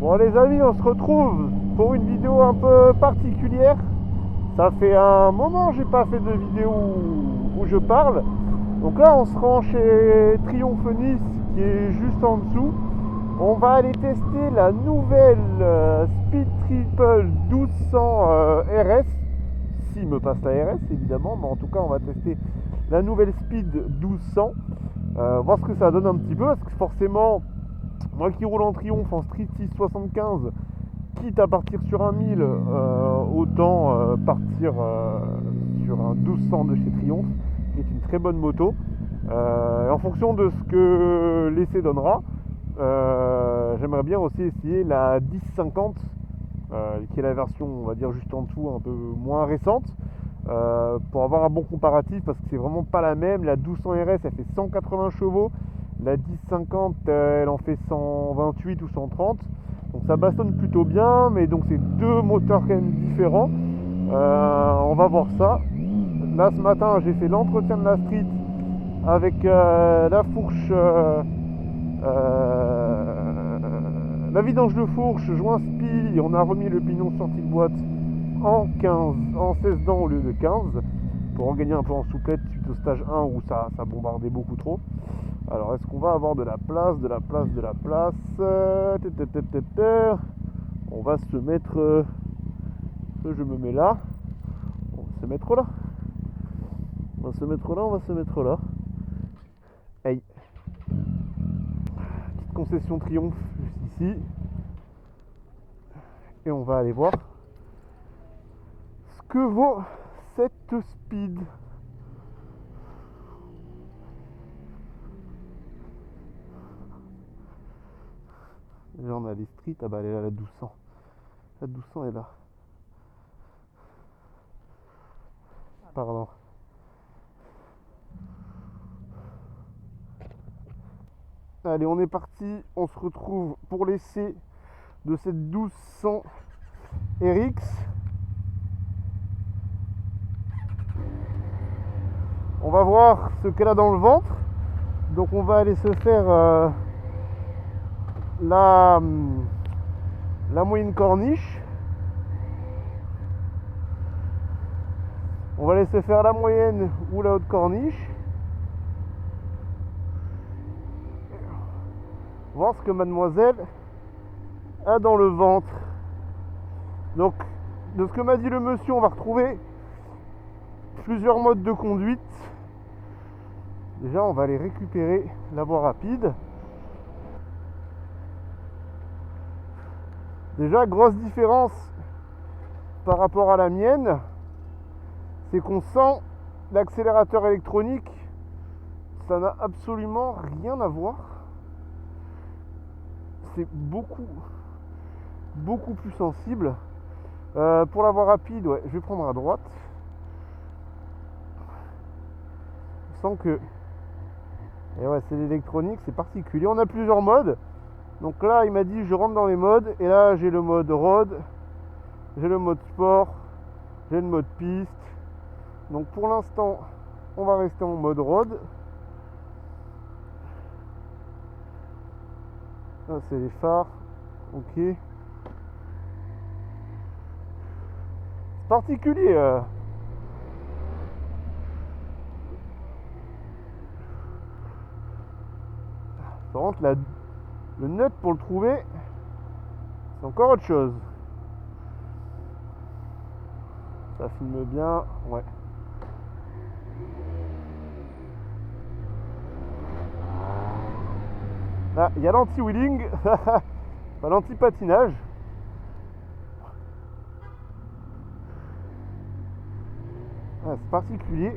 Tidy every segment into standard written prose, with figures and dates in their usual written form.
Bon les amis, on se retrouve pour une vidéo un peu particulière. Ça fait un moment que j'ai pas fait de vidéo où je parle. Donc là on se rend chez Triomphe Nice qui est juste en dessous. On va aller tester la nouvelle Speed Triple 1200 RS. S'il me passe la RS évidemment, mais en tout cas on va tester la nouvelle Speed 1200. Voir ce que ça donne un petit peu, parce que forcément moi qui roule en Triomphe en Street 675, quitte à partir sur un 1000, autant partir sur un 1200 de chez Triomphe, qui est une très bonne moto. En fonction de ce que l'essai donnera, j'aimerais bien aussi essayer la 1050, qui est la version, on va dire, juste en dessous, un peu moins récente, pour avoir un bon comparatif, parce que c'est vraiment pas la même. La 1200 RS elle fait 180 chevaux, la 1050 elle en fait 128 ou 130, donc ça bastonne plutôt bien, mais donc c'est deux moteurs quand même différents. On va voir ça. Là ce matin j'ai fait l'entretien de la Street avec la fourche, la vidange de fourche, joint spi, on a remis le pignon sorti de boîte en 16 dents au lieu de 15, pour en gagner un peu en souplesse suite au stage 1 où ça bombardait beaucoup trop. Alors est-ce qu'on va avoir de la place, on va se mettre, je me mets là, on va se mettre là, Hey. Petite concession Triomphe juste ici, et on va aller voir ce que vaut cette Speed. Là on a les Street, ah bah elle est là, la 1200. La 1200 est là. Pardon. Allez, on est parti, on se retrouve pour l'essai de cette 1200 RX. On va voir ce qu'elle a dans le ventre. Donc on va aller se faire la moyenne corniche. On va aller se faire la moyenne ou la haute corniche. Voir ce que mademoiselle a dans le ventre. Donc de ce que m'a dit le monsieur, on va retrouver plusieurs modes de conduite. Déjà on va aller récupérer la voie rapide. Déjà grosse différence par rapport à la mienne, c'est qu'on sent l'accélérateur électronique, ça n'a absolument rien à voir. C'est beaucoup plus sensible. Pour la voie rapide, ouais, je vais prendre à droite. On sent que, et ouais, c'est l'électronique, c'est particulier. On a plusieurs modes. Donc là, il m'a dit je rentre dans les modes, et là j'ai le mode road, j'ai le mode sport, j'ai le mode piste. Donc pour l'instant, on va rester en mode road. Là c'est les phares, ok. C'est particulier. Par contre, le nut pour le trouver, c'est encore autre chose. Ça filme bien, ouais. Là, il y a l'anti-wheeling, pas l'anti-patinage. Ah, c'est particulier.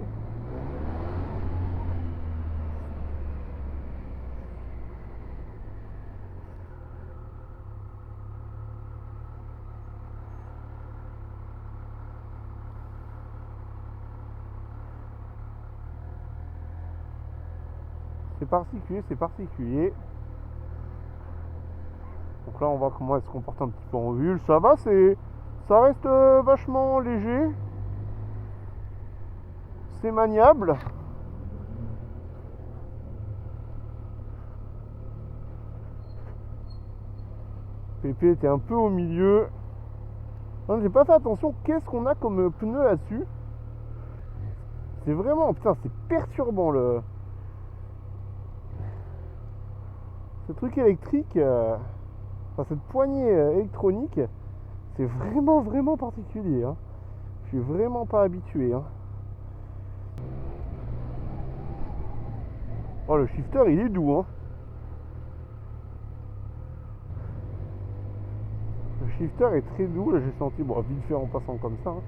C'est particulier. Donc là on voit comment elle se comporte un petit peu en vue. Ça va, ça reste vachement léger. C'est maniable. Pépé était un peu au milieu. Non, j'ai pas fait attention. Qu'est-ce qu'on a comme pneu là-dessus? C'est vraiment... Putain, c'est perturbant le... Ce truc électrique... Enfin, cette poignée électronique... C'est vraiment, vraiment particulier. Hein. Je suis vraiment pas habitué. Hein. Oh, le shifter, il est doux. Hein. Le shifter est très doux. Là, j'ai senti... Bon, vite fait en passant comme ça. Hein.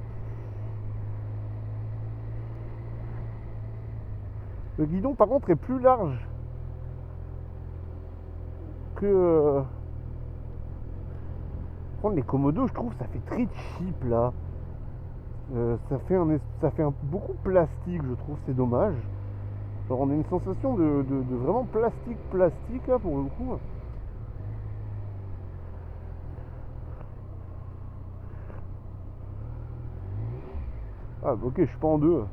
Le guidon, par contre, est plus large que... Par contre, les Komodo, je trouve, ça fait très cheap, là. Ça fait beaucoup plastique, je trouve, c'est dommage. Alors, on a une sensation de vraiment plastique, là, pour le coup. Ah, ok, je suis pas en deux.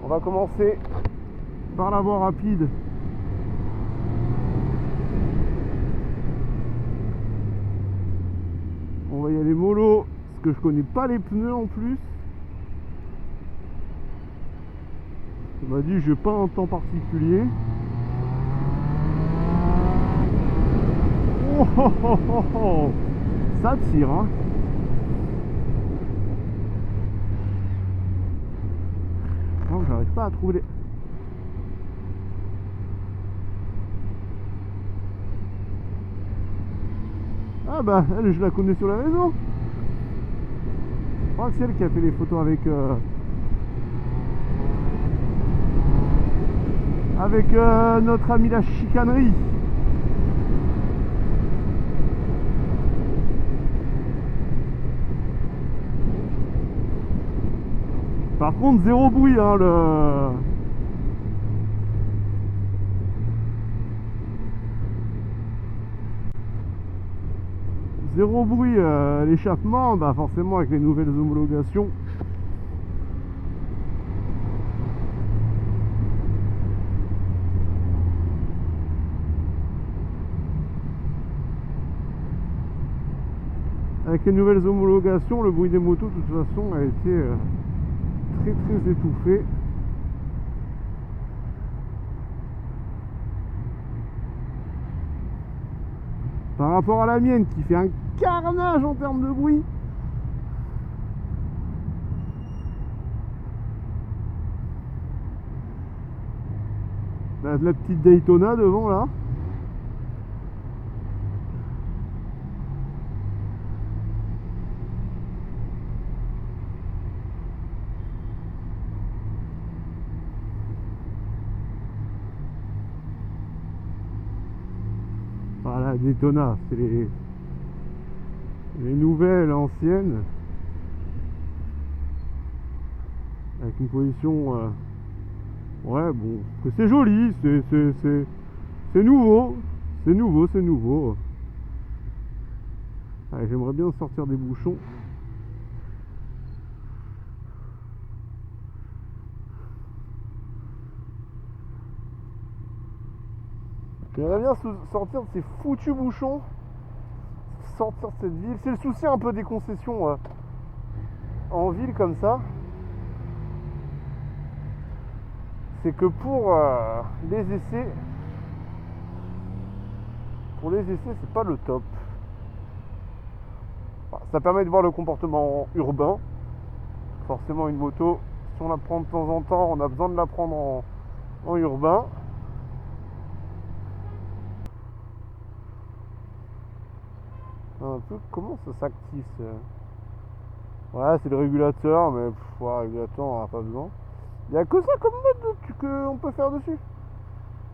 On va commencer par la voie rapide. On va y aller mollo, parce que je connais pas les pneus en plus. On m'a dit je vais pas un temps particulier. Oh, oh, oh, oh, oh. Ça tire, hein. Non, j'arrive pas à trouver les... Ah bah, elle, je la connais sur les réseaux. Je crois que c'est elle qui a fait les photos avec notre ami la chicanerie. Par contre, zéro bruit, hein, Zéro bruit, l'échappement, bah forcément avec les nouvelles homologations. Avec les nouvelles homologations, le bruit des motos, de toute façon, a été très étouffé. Par rapport à la mienne qui fait un carnage en termes de bruit. La petite Daytona devant là. Voilà, Daytona, c'est les nouvelles, anciennes. Avec une position... ouais, bon, c'est joli, c'est nouveau. C'est nouveau. Allez, j'aimerais bien sortir des bouchons. J'aimerais bien sortir de ces foutus bouchons. Sortir de cette ville. C'est le souci un peu des concessions en ville comme ça. C'est que pour les essais, c'est pas le top. Ça permet de voir le comportement urbain. Forcément une moto, si on la prend de temps en temps, on a besoin de la prendre en urbain. Un peu comment ça s'active Ouais, c'est le régulateur, mais le régulateur on n'a pas besoin. Il n'y a que ça comme mode qu'on peut faire dessus.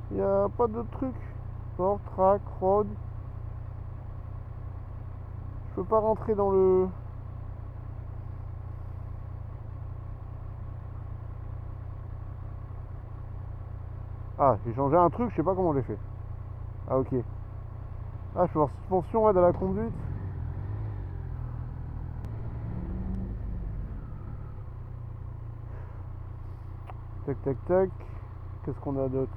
Il n'y a pas d'autres trucs. Sport, track, road. Je peux pas rentrer dans le... Ah, j'ai changé un truc, je sais pas comment j'ai fait. Ah, ok. Ah, je peux avoir suspension, aide à la conduite. Tac, tac, tac. Qu'est-ce qu'on a d'autre?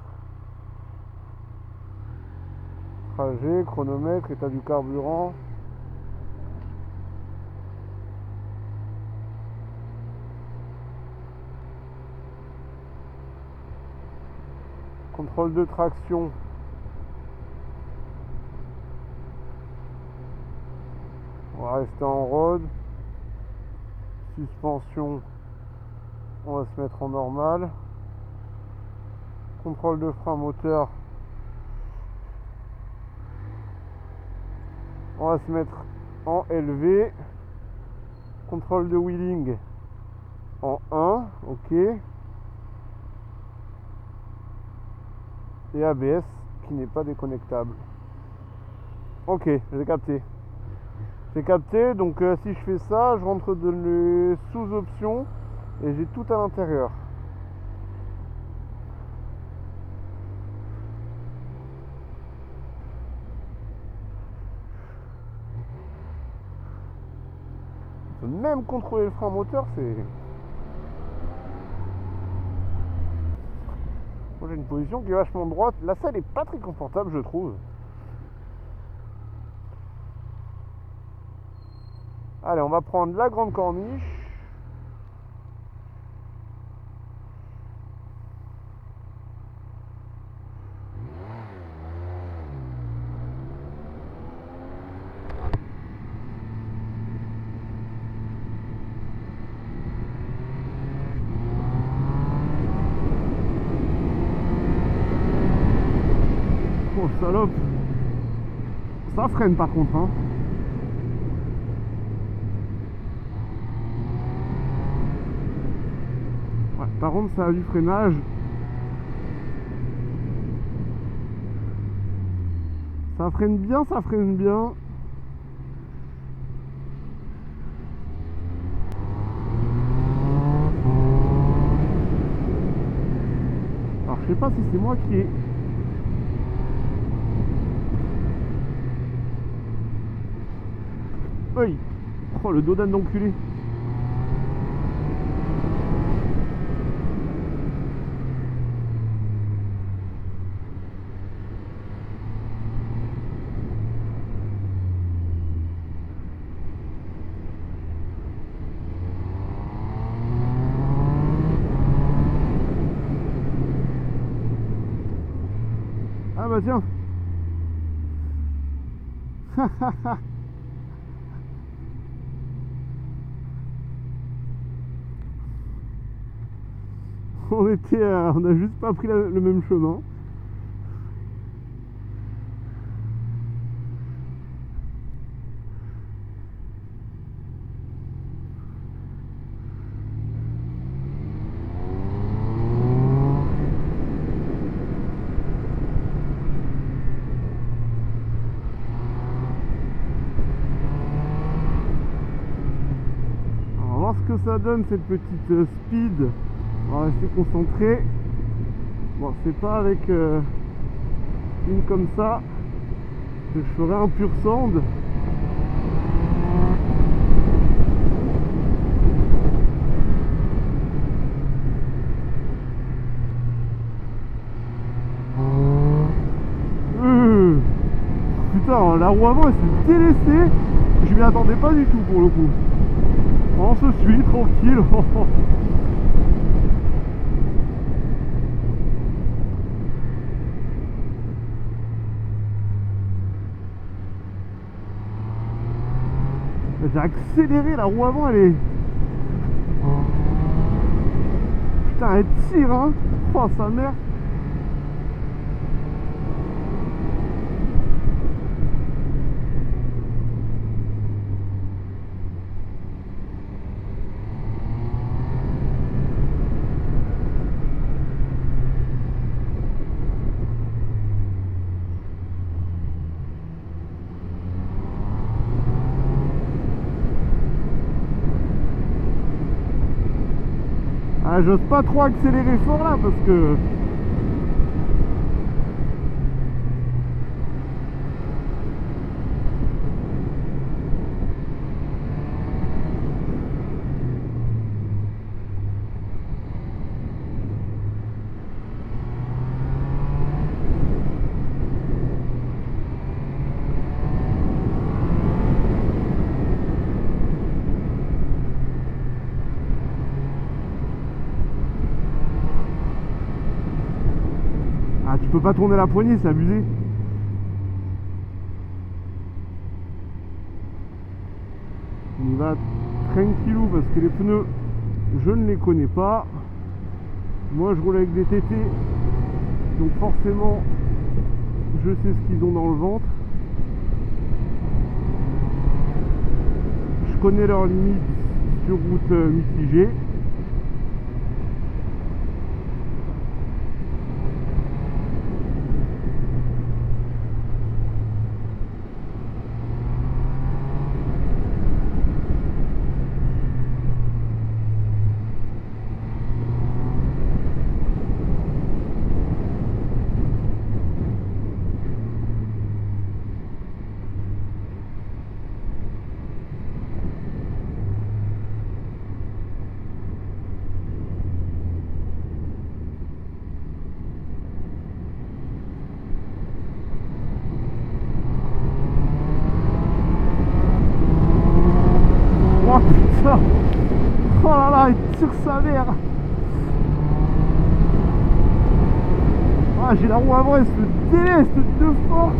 Trajet, chronomètre, état du carburant. Contrôle de traction. On va rester en road. Suspension, on va se mettre en normal. Contrôle de frein moteur, on va se mettre en élevé. Contrôle de wheeling en 1, ok. Et ABS qui n'est pas déconnectable. Ok, j'ai capté. J'ai capté, donc si je fais ça, je rentre dans les sous-options et j'ai tout à l'intérieur. Même contrôler le frein moteur, c'est... Moi j'ai une position qui est vachement droite. La selle est pas très confortable, je trouve. Allez, on va prendre la grande corniche. Oh salope. Ça freine par contre, hein. Ouais, par contre ça a du freinage. Ça freine bien, ça freine bien. Alors je sais pas si c'est moi qui ai... Oui. Oh le dos d'âne d'enculé. Ah bah tiens. On a juste pas pris le même chemin. Alors, on va voir ce que ça donne cette petite speed. On va rester concentré. Bon, c'est pas avec une comme ça que je ferai un pur sand. Putain, la roue avant elle s'est délaissée. Je m'y attendais pas du tout pour le coup. On se suit tranquille. J'ai accéléré, la roue avant elle est... Putain elle tire hein. Oh sa mère. Ah, j'ose pas trop accélérer fort là parce que... peux pas tourner la poignée, c'est abusé. On y va tranquillou parce que les pneus, je ne les connais pas. Moi je roule avec des TT, donc forcément je sais ce qu'ils ont dans le ventre. Je connais leurs limites sur route mitigée. Oh putain! Oh là là, il tire sa mère! Ah, j'ai la roue avant, elle se déleste de force!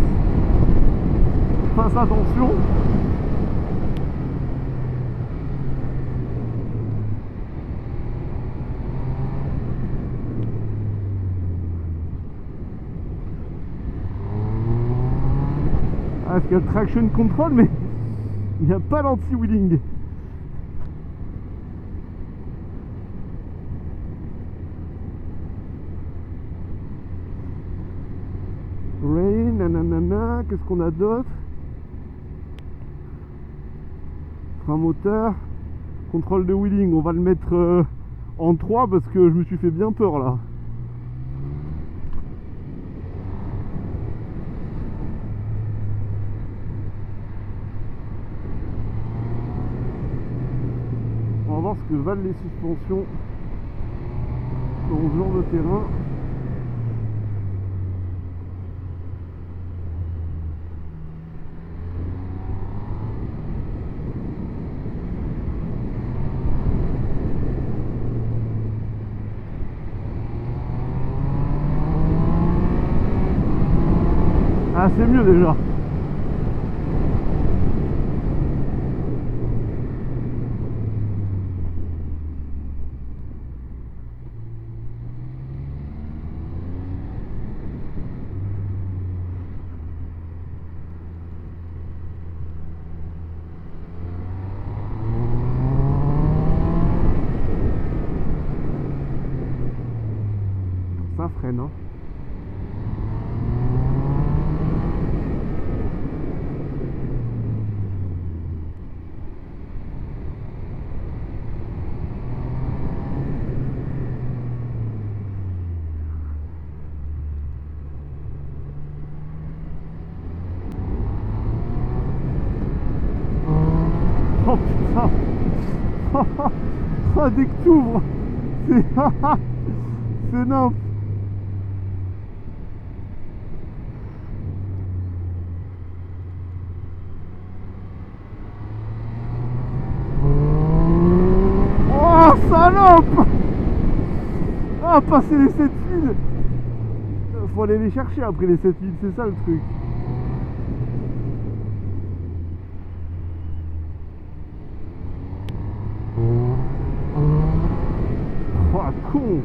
Fasse attention! Ah, parce qu'il y a le traction control, mais il n'y a pas l'anti-wheeling. Rain, nanana, qu'est-ce qu'on a d'autre? Frein moteur, contrôle de wheeling, on va le mettre en 3 parce que je me suis fait bien peur là. On va voir ce que valent les suspensions dans ce genre de terrain. Ah, c'est mieux déjà. Ça freine, hein. Oh putain. Oh, dès que tu ouvres, c'est nimp. Oh salope. Ah, passer les 7000. Faut aller les chercher après les 7000, c'est ça le truc. Oh con.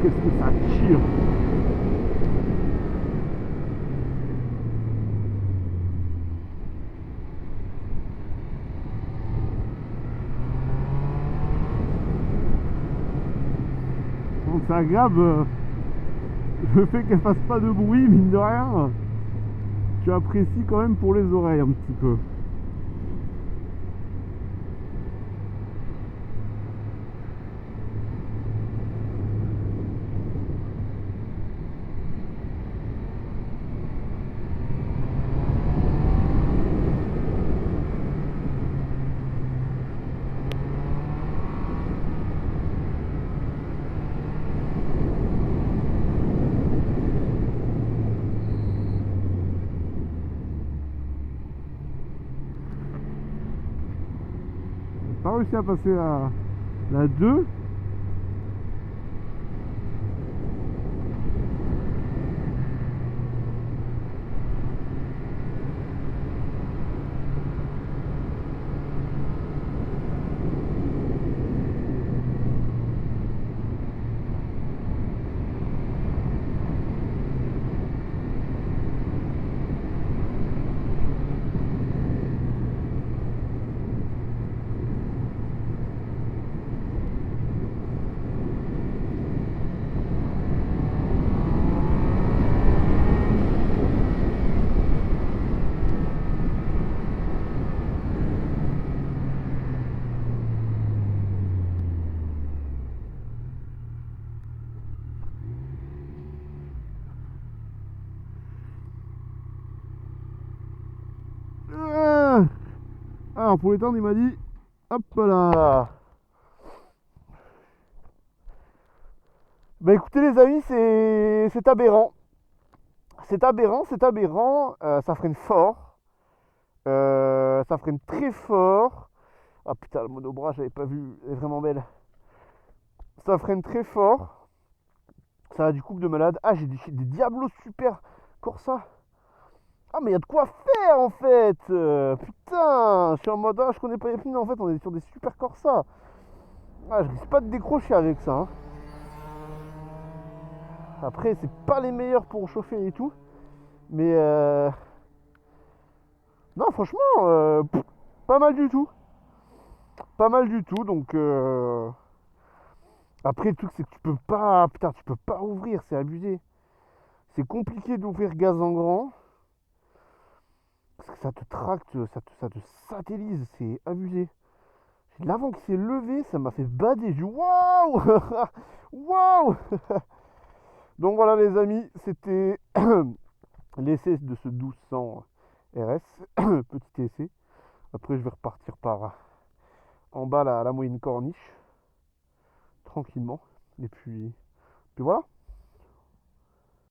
qu'est-ce que ça tire. Donc c'est agréable, le fait qu'elle fasse pas de bruit, mine de rien, tu apprécies quand même pour les oreilles un petit peu. Pas réussi à passer la 2. Alors pour l'étendre il m'a dit hop là. Bah écoutez les amis, c'est aberrant. C'est aberrant, c'est aberrant. Ça freine fort. Ça freine très fort. Ah putain, le monobras, j'avais pas vu. Elle est vraiment belle. Ça freine très fort. Ça a du couple de malade. Ah, j'ai des Diablos Super Corsa. Ah, mais il y a de quoi faire en fait. Putain, je suis en mode, ah, je connais pas les pneus. En fait, on est sur des Super Corsa. Ah, je risque pas de décrocher avec ça. Hein. Après, c'est pas les meilleurs pour chauffer et tout. Mais non, franchement, pas mal du tout. Pas mal du tout. Donc, après, le truc, c'est que tu peux pas. Putain, tu peux pas ouvrir, c'est abusé. C'est compliqué d'ouvrir gaz en grand. Parce que ça te tracte, ça te satellise, c'est abusé. J'ai l'avant qui s'est levé, ça m'a fait bader. J'ai dit waouh. Waouh. Donc voilà les amis, c'était l'essai de ce 1200 RS. Petit essai. Après je vais repartir par en bas la moyenne corniche. Tranquillement. Et puis voilà.